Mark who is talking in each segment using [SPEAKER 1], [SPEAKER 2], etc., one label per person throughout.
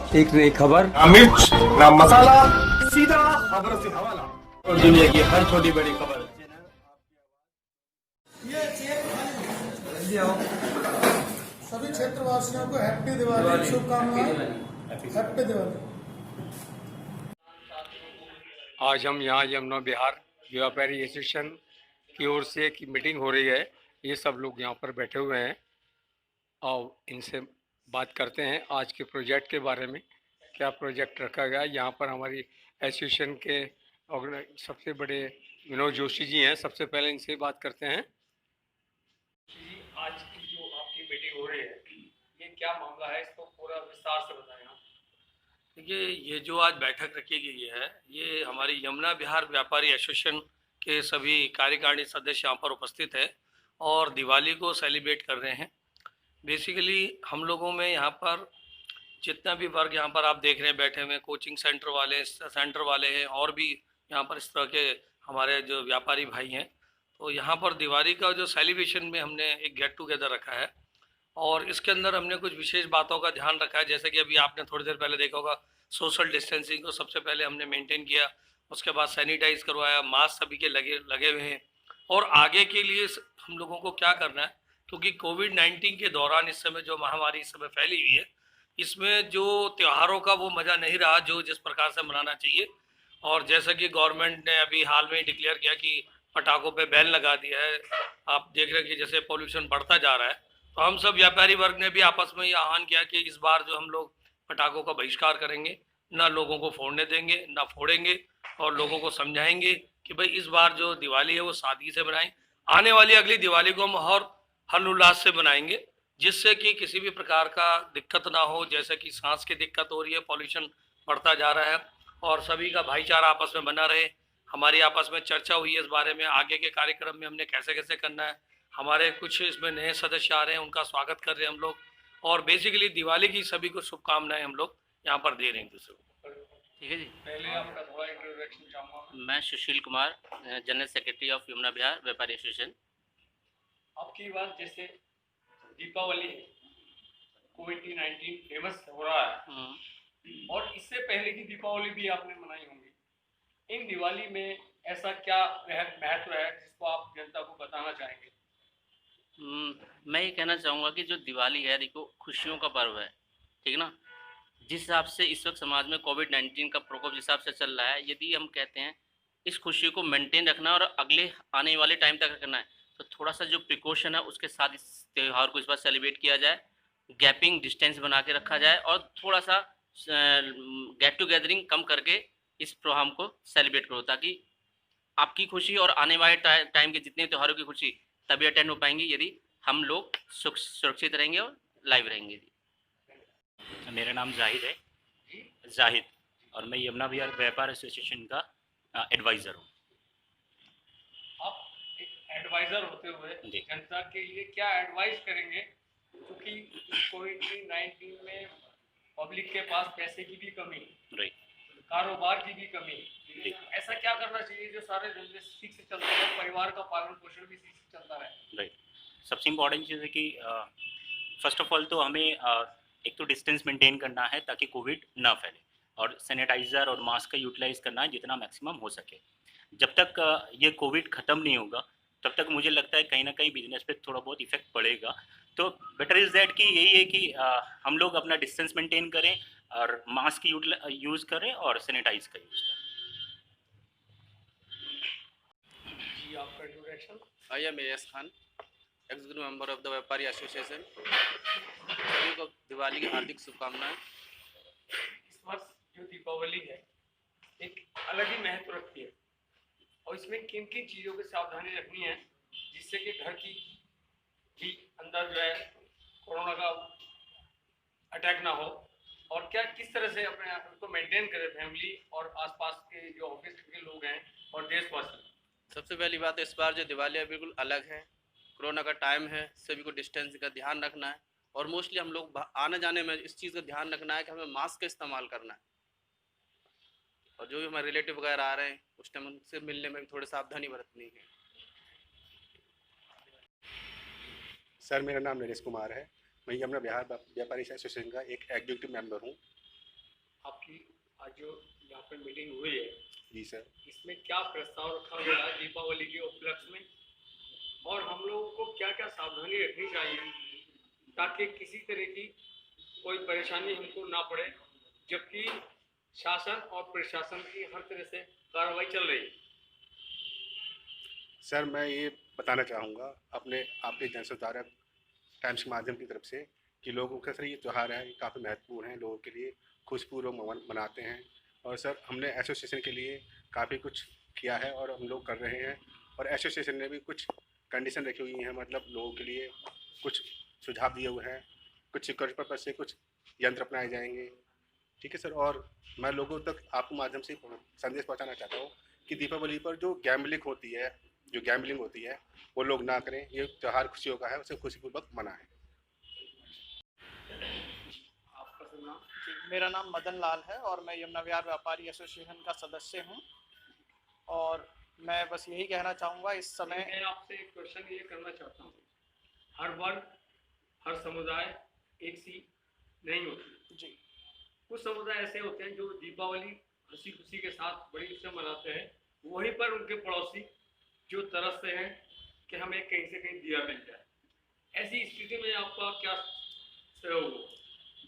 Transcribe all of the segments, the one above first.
[SPEAKER 1] एक नई खबर,
[SPEAKER 2] ना मिर्च ना मसाला, सीधा खबर से हवाला और दुनिया की हर छोटी बड़ी खबर।
[SPEAKER 3] सभी क्षेत्रवासियों को हैप्पी दिवाली की शुभकामनाएं। हैप्पी दिवाली।
[SPEAKER 1] आज हम यहाँ यमुना विहार व्यापारी एसोसिएशन की ओर से एक मीटिंग हो रही है। ये सब लोग यहाँ पर बैठे हुए हैं और इनसे बात करते हैं आज के प्रोजेक्ट के बारे में। क्या प्रोजेक्ट रखा गया यहाँ पर। हमारी एसोसिएशन के सबसे बड़े विनोद जोशी जी हैं। सबसे पहले इनसे बात करते हैं। जी, आज की जो आपकी मीटिंग हो रही है, ये क्या मामला है, इसको पूरा विस्तार से बताएं आप।
[SPEAKER 4] देखिए, ये जो आज बैठक रखी गई है, ये हमारी यमुना विहार व्यापारी एसोसिएशन के सभी कार्यकारिणी सदस्य यहाँ पर उपस्थित है और दिवाली को सेलिब्रेट कर रहे हैं। बेसिकली हम लोगों में यहाँ पर जितना भी वर्ग यहाँ पर आप देख रहे हैं बैठे हुए, कोचिंग सेंटर वाले हैं और भी यहाँ पर इस तरह के हमारे जो व्यापारी भाई हैं, तो यहाँ पर दिवाली का जो सेलिब्रेशन में हमने एक गेट टुगेदर रखा है और इसके अंदर हमने कुछ विशेष बातों का ध्यान रखा है। जैसे कि अभी आपने थोड़ी देर पहले देखा होगा, सोशल डिस्टेंसिंग को सबसे पहले हमने मेंटेन किया, उसके बाद सैनिटाइज करवाया, मास्क सभी के लगे लगे हुए हैं। और आगे के लिए हम लोगों को क्या करना है, क्योंकि कोविड-19 के दौरान इस समय जो महामारी इस समय फैली हुई है, इसमें जो त्योहारों का वो मज़ा नहीं रहा जो जिस प्रकार से मनाना चाहिए। और जैसा कि गवर्नमेंट ने अभी हाल में डिक्लेयर किया कि पटाखों पे बैन लगा दिया है। आप देख रहे हैं कि जैसे पॉल्यूशन बढ़ता जा रहा है, तो हम सब व्यापारी वर्ग ने भी आपस में ये आह्वान किया कि इस बार जो हम लोग पटाखों का बहिष्कार करेंगे, ना लोगों को फोड़ने देंगे, ना फोड़ेंगे, और लोगों को समझाएंगे कि भाई इस बार जो दिवाली है वो सादगी से बनाएं। आने वाली अगली दिवाली को हम और हर्षोल्लास से बनाएंगे, जिससे कि किसी भी प्रकार का दिक्कत ना हो। जैसे कि सांस की दिक्कत हो रही है, पॉल्यूशन बढ़ता जा रहा है, और सभी का भाईचारा आपस में बना रहे। हमारी आपस में चर्चा हुई है इस बारे में, आगे के कार्यक्रम में हमने कैसे कैसे करना है। हमारे कुछ इसमें नए सदस्य आ रहे हैं, उनका स्वागत कर रहे हैं हम लोग, और बेसिकली दिवाली की सभी को शुभकामनाएं हम लोग यहाँ पर दे रहे हैं दूसरे को।
[SPEAKER 5] ठीक है जी।
[SPEAKER 1] पहले आपका थोड़ा इंट्रोडक्शन चाहूँगा।
[SPEAKER 5] मैं Sushil Kumar, general secretary of Yamuna Vihar व्यापारी एसोसिएशन।
[SPEAKER 1] आपकी बात, जैसे दीपावली कोविड-19 फेमस हो रहा है और इससे पहले की दीपावली भी आपने मनाई होंगी। इन दिवाली में ऐसा क्या महत्व है जिसको आप जनता को बताना चाहेंगे।
[SPEAKER 5] मैं ये कहना चाहूँगा कि जो दिवाली है, देखो खुशियों का पर्व है, ठीक है ना। जिस हिसाब से इस वक्त समाज में कोविड-19 का प्रकोप जिस हिसाब से चल रहा है, यदि हम कहते हैं इस खुशी को मेंटेन रखना और अगले आने वाले टाइम तक रखना है, तो थोड़ा सा जो प्रिकॉशन है उसके साथ इस त्यौहार को इस बार सेलिब्रेट किया जाए। गैपिंग डिस्टेंस बना के रखा जाए और थोड़ा सा गेट टुगेदरिंग कम करके इस प्रोग्राम को सेलिब्रेट करो, ताकि आपकी खुशी और आने वाले टाइम के जितने त्योहारों की खुशी तभी अटेंड हो पाएंगी यदि हम लोग सुरक्षित रहेंगे और लाइव रहेंगे।
[SPEAKER 6] मेरा नाम जाहिद है, जाहिद, और मैं यमुना विहार व्यापार एसोसिएशन का एडवाइज़र हूँ।
[SPEAKER 1] आप एक एडवाइजर होते हुए
[SPEAKER 6] जी।
[SPEAKER 1] जनता के लिए क्या एडवाइस करेंगे, क्योंकि कोविड-19 में पब्लिक के पास पैसे की भी कमी,
[SPEAKER 6] राइट,
[SPEAKER 1] कारोबार की भी कमी, ऐसा क्या करना चाहिए जो सारे धंधे ठीक से चलते रहे, परिवार का पालन पोषण भी ठीक से चलता रहे।
[SPEAKER 6] राइट। सबसे इम्पॉर्टेंट चीज़ है कि फर्स्ट ऑफ ऑल तो हमें एक तो डिस्टेंस मेंटेन करना है ताकि कोविड ना फैले, और सैनिटाइज़र और मास्क का यूटिलाइज़ करना है जितना मैक्सिमम हो सके। जब तक ये कोविड ख़त्म नहीं होगा तब तक मुझे लगता है कहीं ना कहीं बिजनेस पे थोड़ा बहुत इफेक्ट पड़ेगा। तो बेटर इज़ दैट कि यही है कि हम लोग अपना डिस्टेंस मेंटेन करें और मास्क यूज़ करें और सैनिटाइज का यूज़ करें।
[SPEAKER 1] जी, आपका introduction.
[SPEAKER 7] I am S Khan, executive member of the व्यापारी एसोसिएशन। सभी को दिवाली की हार्दिक शुभकामनाएं।
[SPEAKER 1] इस वर्ष जो दीपावली है एक अलग ही महत्व रखती है, और इसमें किन किन चीज़ों की सावधानी रखनी है जिससे कि घर की भी अंदर जो है कोरोना का अटैक ना हो, और क्या किस तरह से अपने आप को मेंटेन करें फैमिली और आसपास के जो ऑफिस के लोग हैं और देशवासी।
[SPEAKER 7] सबसे पहली बात, इस बार जो दिवाली है बिल्कुल अलग है। कोरोना का टाइम है, सभी को डिस्टेंस का ध्यान रखना है, और मोस्टली हम लोग आने जाने में इस चीज़ का ध्यान रखना है कि हमें मास्क का इस्तेमाल करना है, और जो भी हमारे रिलेटिव वगैरह आ रहे हैं उस टाइम उनसे मिलने में भी थोड़ी सावधानी बरतनी है।
[SPEAKER 8] सर, मेरा नाम नरेश कुमार है। मैं यमुना विहार व्यापारी एसोसिएशन का एक एग्जीक्यूटिव मेंबर हूँ।
[SPEAKER 1] आपकी आज जो यहाँ पर मीटिंग हुई है,
[SPEAKER 2] जी सर।
[SPEAKER 1] इसमें क्या प्रस्ताव रखा गया है दीपावली के उपलक्ष्य में, और हम लोगों को क्या क्या सावधानी रखनी चाहिए ताकि किसी तरह की कोई परेशानी हमको ना पड़े, जबकि शासन और प्रशासन की हर तरह से कार्रवाई चल रही है।
[SPEAKER 8] सर मैं ये बताना चाहूँगा अपने आपके जन सुधारक टाइम्स के माध्यम की तरफ से कि लोगों का सर ये त्यौहार है, ये काफ़ी महत्वपूर्ण है लोगों के लिए, खुशपूर्वक मनाते हैं। और सर हमने एसोसिएशन के लिए काफ़ी कुछ किया है और हम लोग कर रहे हैं, और एसोसिएशन ने भी कुछ कंडीशन रखी हुई हैं, मतलब लोगों के लिए कुछ सुझाव दिए हुए हैं, कुछ सिक्योरिटी पर्पज से कुछ यंत्र अपनाए जाएंगे। ठीक है सर। और मैं लोगों तक आपके माध्यम से संदेश पहुंचाना चाहता हूं कि दीपावली पर जो गैम्बलिंग होती है वो लोग ना करें। ये त्यौहार खुशियों का है, उसे खुशीपूर्वक मनाएं।
[SPEAKER 1] आपका नाम?
[SPEAKER 9] मेरा नाम मदन लाल है और मैं यमुना विहार व्यापारी एसोसिएशन का सदस्य हूं, और मैं बस यही कहना चाहूँगा इस समय।
[SPEAKER 1] मैं आपसे एक क्वेश्चन ये करना चाहता हूँ, हर वर्ग हर समुदाय एक सी नहीं होती
[SPEAKER 9] जी।
[SPEAKER 1] कुछ समुदाय ऐसे होते हैं जो दीपावली हंसी खुशी के साथ बड़ी से मनाते हैं, वहीं पर उनके पड़ोसी जो तरसते हैं कि हमें कहीं से कहीं दिया मिल जाए। ऐसी स्थिति में आपका क्या सहयोग हो?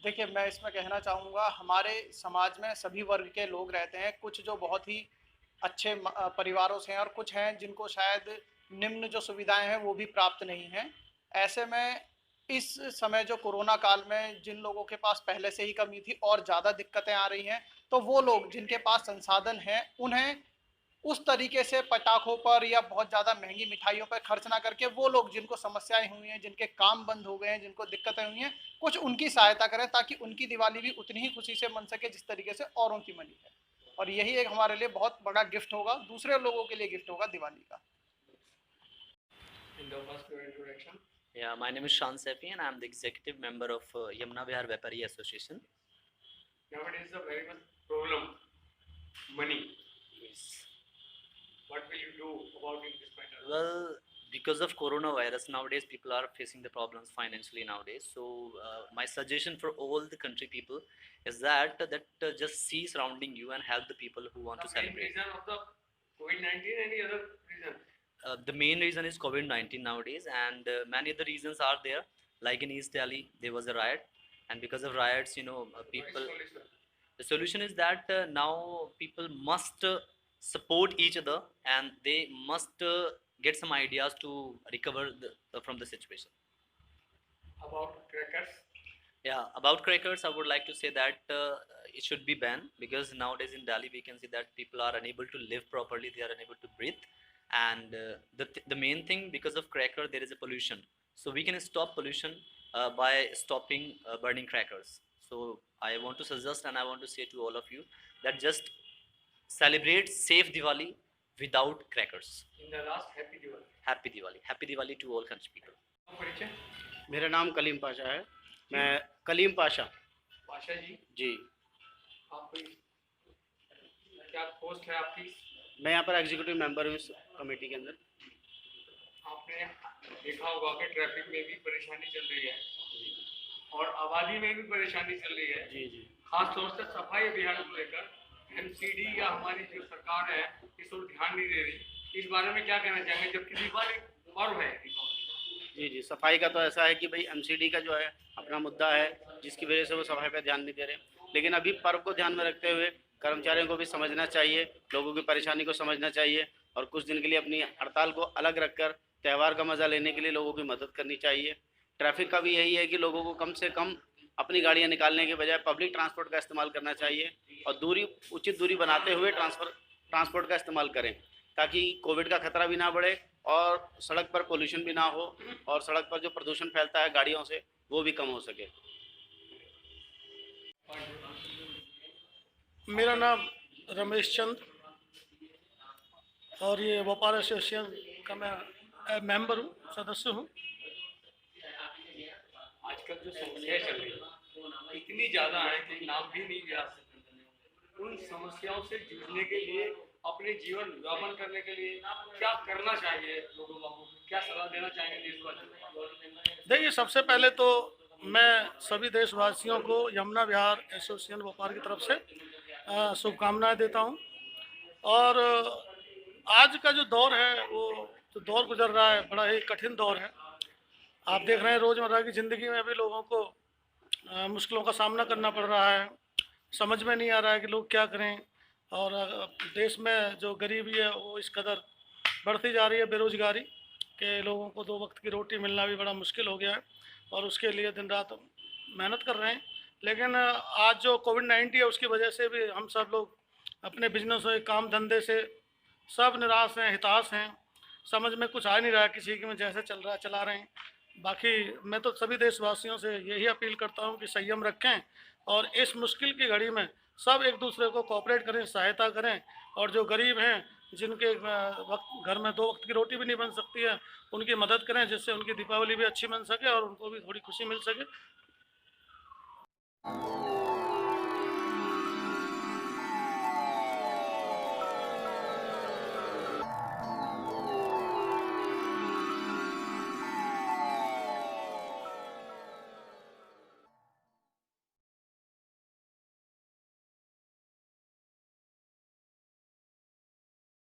[SPEAKER 9] देखिए, मैं इसमें कहना चाहूँगा हमारे समाज में सभी वर्ग के लोग रहते हैं, कुछ जो बहुत ही अच्छे परिवारों से हैं और कुछ हैं जिनको शायद निम्न जो सुविधाएं हैं वो भी प्राप्त नहीं हैं। ऐसे में इस समय जो कोरोना काल में जिन लोगों के पास पहले से ही कमी थी और ज़्यादा दिक्कतें आ रही हैं, तो वो लोग जिनके पास संसाधन हैं उन्हें उस तरीके से पटाखों पर या बहुत ज़्यादा महंगी मिठाइयों पर खर्च ना करके, वो लोग जिनको समस्याएं हुई हैं, जिनके काम बंद हो गए हैं, जिनको दिक्कतें हुई हैं, कुछ उनकी सहायता करें ताकि उनकी दिवाली भी उतनी ही खुशी से मन सके जिस तरीके से औरों की मनी है। और यही एक हमारे लिए बहुत बड़ा गिफ्ट होगा, दूसरे लोगों के लिए गिफ्ट होगा दिवाली का।
[SPEAKER 1] In the first introduction.
[SPEAKER 10] Yeah, my name is Shan Sefi and I am the executive member of Yamuna Vihar Vyapari Association.
[SPEAKER 1] Nowadays the very much problem, money.
[SPEAKER 10] Yes.
[SPEAKER 1] What will you do about in this matter?
[SPEAKER 10] Well, because of coronavirus, nowadays people are facing the problems financially nowadays. So my suggestion for all the country people is that just see surrounding you and help the people who want to
[SPEAKER 1] The main
[SPEAKER 10] celebrate.
[SPEAKER 1] reason of the COVID-19, any other reason?
[SPEAKER 10] The main reason is COVID-19 nowadays, and many other reasons are there. Like in East Delhi, there was a riot, and because of riots, people.
[SPEAKER 1] What is solution?
[SPEAKER 10] The solution is that now people must support each other, and they must get some ideas to recover from the situation.
[SPEAKER 1] About crackers?
[SPEAKER 10] Yeah, about crackers, I would like to say that it should be banned, because nowadays in Delhi we can see that people are unable to live properly, they are unable to breathe, and the main thing, because of cracker there is a pollution, so we can stop pollution by stopping burning crackers. So I want to suggest and I want to say to all of you that just celebrate safe Diwali without crackers.
[SPEAKER 1] In the last, happy Diwali.
[SPEAKER 10] Happy Diwali. Happy Diwali to all country people.
[SPEAKER 1] परिचय?
[SPEAKER 11] मेरा नाम कलीम पाशा है। मैं कलीम पाशा
[SPEAKER 1] पाशा जी,
[SPEAKER 11] जी।
[SPEAKER 1] आप क्या post है आपकी?
[SPEAKER 11] मैं यहाँ पर एग्जीक्यूटिव मेंबर हूँ इस कमेटी के अंदर।
[SPEAKER 1] आपने देखा होगा कि ट्रैफिक में भी परेशानी चल रही है और आबादी में भी परेशानी चल रही है।
[SPEAKER 11] जी जी।
[SPEAKER 1] खास तौर से सफाई अभियान को लेकर एमसीडी या हमारी जो सरकार है इस ओर ध्यान नहीं दे रही। इस बारे में क्या कहना चाहेंगे, जबकि दीपावली पर्व है?
[SPEAKER 11] जी जी। सफाई का तो ऐसा है कि भाई एमसीडी का जो है अपना मुद्दा है, जिसकी वजह से वो सफाई पर ध्यान नहीं दे रहे, लेकिन अभी पर्व को ध्यान में रखते हुए कर्मचारियों को भी समझना चाहिए, लोगों की परेशानी को समझना चाहिए, और कुछ दिन के लिए अपनी हड़ताल को अलग रखकर त्यौहार का मज़ा लेने के लिए लोगों की मदद करनी चाहिए। ट्रैफिक का भी यही है कि लोगों को कम से कम अपनी गाड़ियाँ निकालने के बजाय पब्लिक ट्रांसपोर्ट का इस्तेमाल करना चाहिए, और उचित दूरी बनाते हुए ट्रांसपोर्ट का इस्तेमाल करें, ताकि कोविड का खतरा भी ना बढ़े और सड़क पर पोल्यूशन भी ना हो, और सड़क पर जो प्रदूषण फैलता है गाड़ियों से वो भी कम हो सके।
[SPEAKER 3] मेरा नाम रमेश चंद और ये व्यापार एसोसिएशन का मैं मेंबर हूँ, सदस्य हूँ।
[SPEAKER 1] आजकल जो समस्याएं चल रही है इतनी ज़्यादा है कि नाम भी नहीं लिया सकते। उन समस्याओं से जूझने के लिए, अपने जीवन व्यापन करने के लिए क्या करना चाहिए लोगों को, क्या सलाह देना चाहेंगे देशवासियों को?
[SPEAKER 3] देखिए, सबसे पहले तो मैं सभी देशवासियों को यमुना विहार एसोसिएशन भोपाल की तरफ से शुभकामनाएं देता हूं। और आज का जो दौर है, वो जो दौर गुजर रहा है, बड़ा ही कठिन दौर है। आप देख रहे हैं रोज़मर्रा की ज़िंदगी में भी लोगों को मुश्किलों का सामना करना पड़ रहा है। समझ में नहीं आ रहा है कि लोग क्या करें। और देश में जो गरीबी है वो इस कदर बढ़ती जा रही है, बेरोज़गारी के लोगों को 2 वक्त की रोटी मिलना भी बड़ा मुश्किल हो गया है और उसके लिए दिन रात मेहनत कर रहे हैं। लेकिन आज जो कोविड-19 है उसकी वजह से भी हम सब लोग अपने बिजनेस से, काम धंधे से सब निराश हैं, हताश हैं। समझ में कुछ आ नहीं रहा है, किसी के में जैसे चल रहा है चला रहे हैं। बाकी मैं तो सभी देशवासियों से यही अपील करता हूं कि संयम रखें और इस मुश्किल की घड़ी में सब एक दूसरे को कोऑपरेट करें, सहायता करें। और जो गरीब हैं, जिनके वक्त घर में 2 वक्त की रोटी भी नहीं बन सकती है, उनकी मदद करें, जिससे उनकी दीपावली भी अच्छी बन सके और उनको भी थोड़ी खुशी मिल सके।